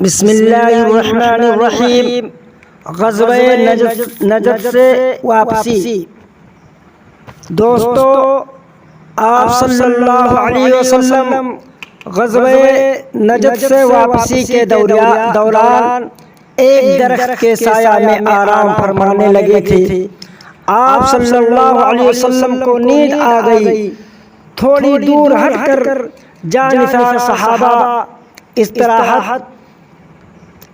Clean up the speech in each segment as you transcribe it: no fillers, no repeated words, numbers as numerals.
بسم اللہ الرحمن الرحیم۔ غزوہ نجد سے واپسی۔ دوستو، آپ صلی اللہ علیہ وسلم غزوہ نجد سے واپسی کے دوران ایک درخت کے سایہ میں آرام فرمانے لگے تھے۔ آپ صلی اللہ علیہ وسلم کو نیند آ گئی۔ تھوڑی دور ہٹ کر جانثار صحابہ استراحت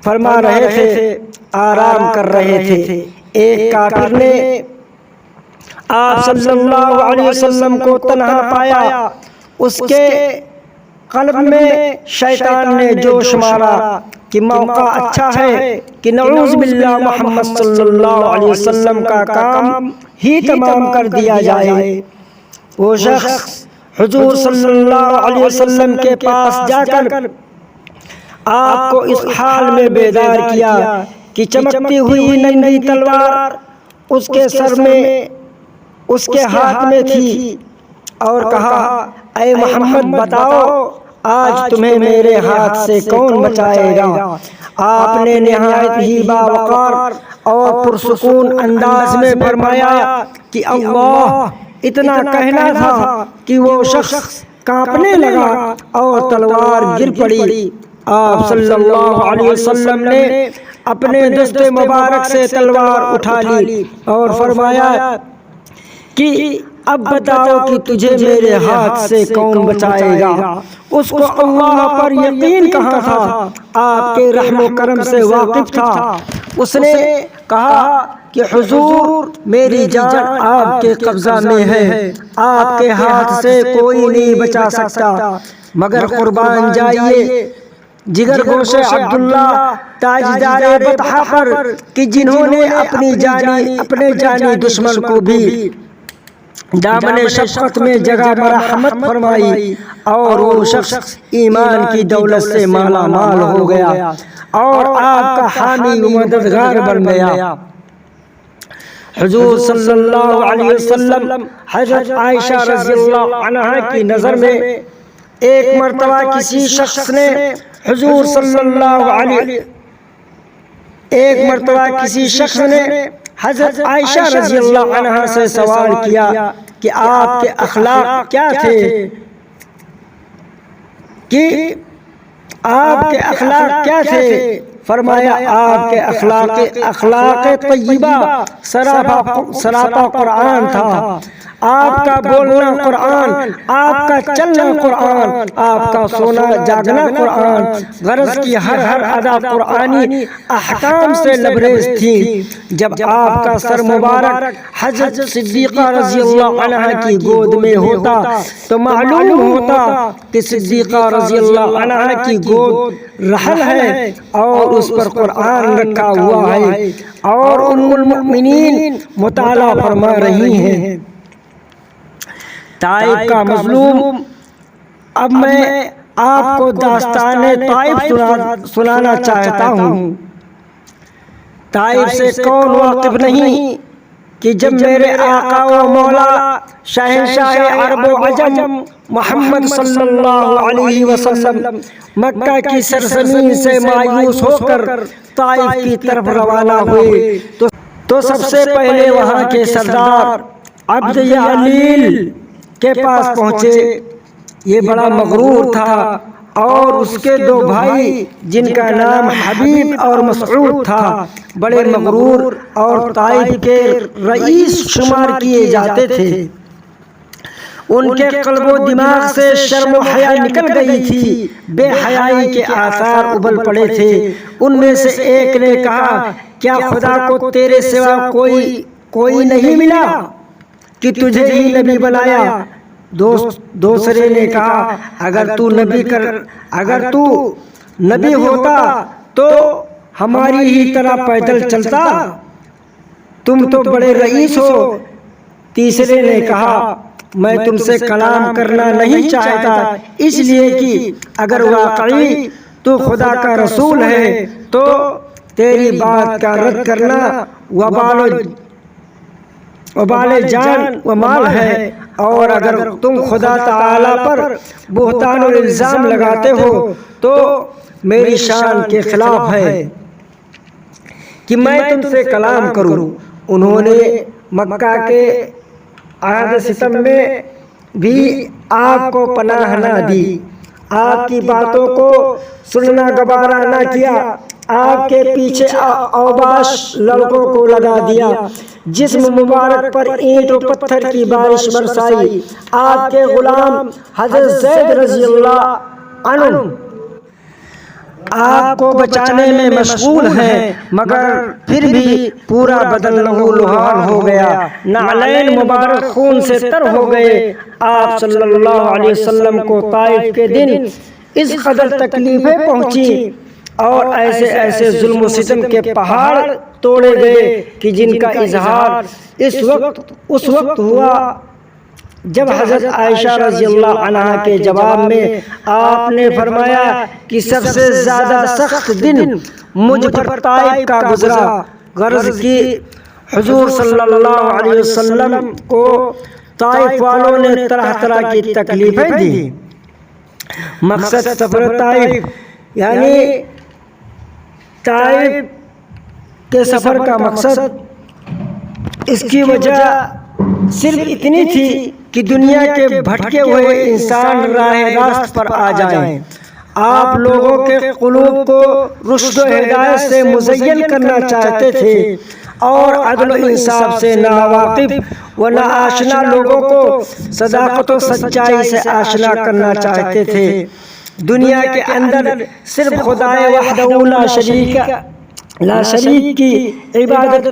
فرما رہے تھے، آرام کر رہے تھے۔ ایک کافر نے آپ صلی اللہ علیہ وسلم کو تنہا پایا۔ اس کے قلب میں شیطان نے جوش مارا کہ موقع اچھا ہے کہ نعوذ باللہ محمد صلی اللہ علیہ وسلم کا کام ہی تمام کر دیا جائے۔ وہ شخص حضور صلی اللہ علیہ وسلم کے پاس جا کر آپ کو اس حال میں بیدار کیا کہ چمکتی ہوئی ننگی تلوار اس کے سر میں، اس کے ہاتھ میں تھی، اور کہا، اے محمد بتاؤ آج تمہیں میرے ہاتھ سے کون بچائے گا؟ آپ نے نہایت ہی باوقار اور پرسکون انداز میں فرمایا کہ اللہ۔ اتنا کہنا تھا کہ وہ شخص کانپنے لگا اور تلوار گر پڑی۔ آپ صلی اللہ علیہ وسلم نے اپنے دست مبارک سے تلوار اٹھا لی اور فرمایا کہ اب بتاؤ کہ تجھے میرے ہاتھ سے کون بچائے گا؟ اس کو اللہ پر یقین کہاں تھا، آپ کے رحم و کرم سے واقف تھا۔ اس نے کہا کہ حضور، میری جان آپ کے قبضہ میں ہے، آپ کے ہاتھ سے کوئی نہیں بچا سکتا، مگر قربان جائیے جگر گوشے عبداللہ تاجدار بطحہ پر کہ جنہوں نے اپنے جانی دشمن کو بھی دامن شفقت میں جگہ مرحمت فرمائی، اور وہ شخص ایمان کی دولت سے مالا مال ہو گیا اور آپ کا حامی و مددگار بن گیا۔ حضور صلی اللہ علیہ وسلم حضرت عائشہ رضی اللہ عنہا کی نظر میں ایک مرتبہ کسی شخص نے حضور صلی اللہ علیہ حضرت عائشہ رضی اللہ عنہا سے سوال کیا کہ آپ کے اخلاق کیا تھے، فرمایا آپ کے اخلاق طیبہ سراپا قرآن تھا۔ آپ کا بولنا قرآن، آپ کا چلنا قرآن، آپ کا سونا جاگنا قرآن، غرض کی ہر ادا قرآنی احکام سے لبریز تھی۔ جب آپ کا سر مبارک حضرت صدیقہ رضی اللہ عنہا کی گود میں ہوتا تو معلوم ہوتا کہ صدیقہ رضی اللہ عنہا کی گود رحل ہے اور اس پر قرآن رکھا ہوا ہے اور ام المؤمنین مطالعہ فرما رہی ہیں۔ طائف کا مظلوم۔ اب میں آپ کو داستان طائف سنانا چاہتا ہوں۔ طائف سے کون واقف نہیں کہ جب میرے آقا و مولا شہنشاہ عرب و عجم محمد صلی اللہ علیہ وسلم مکہ کی سرزمین سے مایوس ہو کر طائف کی طرف روانہ ہوئے تو سب سے پہلے وہاں کے سردار عبد یعلیل کے پاس پہنچے۔ یہ بڑا مغرور تھا اور اس کے دو بھائی جن کا نام حبیب اور مسعود تھا بڑے مغرور اور طائف کے رئیس شمار کیے جاتے تھے۔ ان کے قلب و دماغ سے شرم و حیا نکل گئی تھی، بے حیائی کے آثار ابل پڑے تھے۔ ان میں سے ایک نے کہا، کیا خدا کو تیرے سوا کوئی نہیں ملا کہ تجھے ہی نبی بنایا؟ دوسرے نے کہا، اگر تو نبی ہوتا تو ہماری ہی طرح پیدل چلتا، تم تو بڑے رئیس ہو۔ تیسرے نے کہا، میں تم سے کلام کرنا نہیں چاہتا، اس لیے کہ اگر واقعی تو خدا کا رسول ہے تو تیری بات کا رد کرنا وبال جان و مال ہے، اور اگر تم خدا تعالی پر بہتان و الزام لگاتے ہو تو میری شان کے خلاف ہے کہ میں تم سے کلام کروں۔ انہوں نے مکہ کے عہد ستم میں بھی آپ کو پناہ نہ دی، آپ کی باتوں کو سننا گوارا نہ کیا، آپ کے پیچھے اوباش لڑکوں کو لگا دیا، جسم مبارک پر اینٹ و پتھر کی بارش برسائی۔ آپ کے غلام حضرت زید رضی اللہ عنہ آپ کو بچانے میں مشغول ہیں، مگر پھر بھی پورا بدن لہو لہان ہو گیا، نعلین مبارک خون سے تر ہو گئے۔ آپ صلی اللہ علیہ وسلم کو طائف کے دن اس قدر تکلیفیں پہنچی اور ایسے ایسے ظلم و ستم کے پہاڑ توڑے گئے کہ جن کا اظہار اس وقت ہوا جب حضرت عائشہ رضی اللہ عنہا کے جواب میں آپ نے فرمایا کہ سب سے زیادہ سخت دن مجھ پر طائف کا گزرا۔ غرض کی حضور صلی اللہ علیہ وسلم کو طائف والوں نے طرح طرح کی تکلیفیں دی۔ مقصد سفر طائف یعنی طائف کے سفر کا مقصد، اس کی وجہ صرف اتنی تھی کہ دنیا کے بھٹکے ہوئے انسان راہ راست پر آ جائیں۔ آپ لوگوں کے قلوب کو رشد و ہدایت سے مزین کرنا چاہتے تھے اور عدل و انصاف سے ناواقف و ناآشنا لوگوں کو صداقت و سچائی سے آشنا کرنا چاہتے تھے۔ دنیا کے اندر صرف خدائے وحدہ لا شریک کی عبادت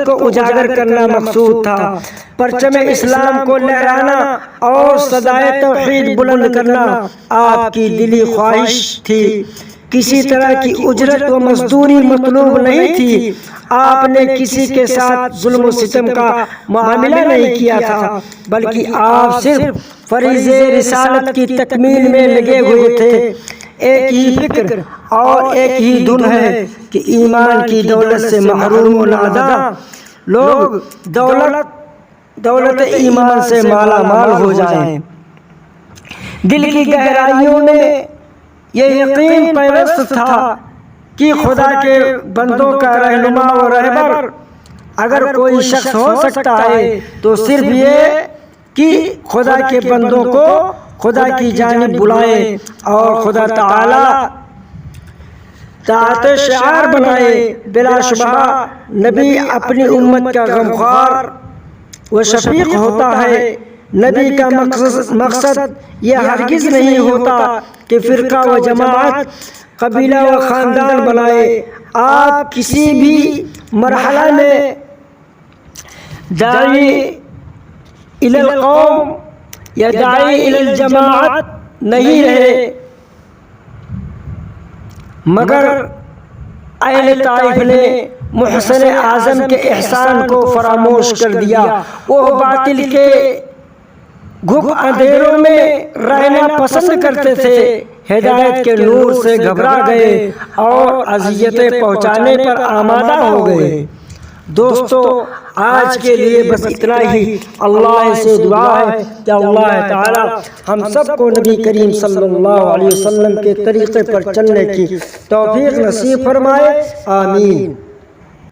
کو اجاگر کرنا مقصود تھا، پرچم اسلام کو لہرانا اور صدائے توحید بلند کرنا آپ کی دلی خواہش تھی۔ کسی طرح کی اجرت و مزدوری مطلوب نہیں تھی، آپ نے کسی کے ساتھ ظلم و ستم کا معاملہ نہیں کیا تھا، بلکہ آپ صرف فریضے رسالت کی تکمیل میں لگے ہوئے تھے۔ ایک ہی فکر اور ایک ہی دھن ہے کہ ایمان کی دولت سے محروم و ناداں لوگ دولت ایمان سے مالا مال ہو جائیں۔ دل کی گہرائیوں میں یہ یقین پیوست تھا کہ خدا کے بندوں کا رہنما و رہبر اگر کوئی شخص ہو سکتا ہے تو صرف یہ کہ خدا کے بندوں کو خدا کی جانب بلائے اور خدا تعالی طاعت شعار بنائے۔ بلا شبہ نبی اپنی امت کا غمخوار و شفیق ہوتا ہے۔ نبی کا مقصد یہ ہرگز نہیں ہوتا کہ فرقہ و جماعت، قبیلہ و خاندان بنائے۔ آپ کسی بھی مرحلہ میں داعی الی القوم یا داعی الی الجماعت نہیں رہے، مگر اہل طائف نے محسن اعظم کے احسان کو فراموش کر دیا۔ وہ باطل کے گھپ اندھیروں میں رہنا پسند کرتے تھے، ہدایت کے نور سے گھبرا گئے اور اذیتیں پہنچانے پر آمادہ ہو گئے۔ دوستو، آج کے لیے بس اتنا ہی۔ اللہ سے دعا ہے کہ اللہ تعالی ہم سب کو نبی کریم صلی اللہ علیہ وسلم کے طریقے پر چلنے کی توفیق نصیب فرمائے، آمین۔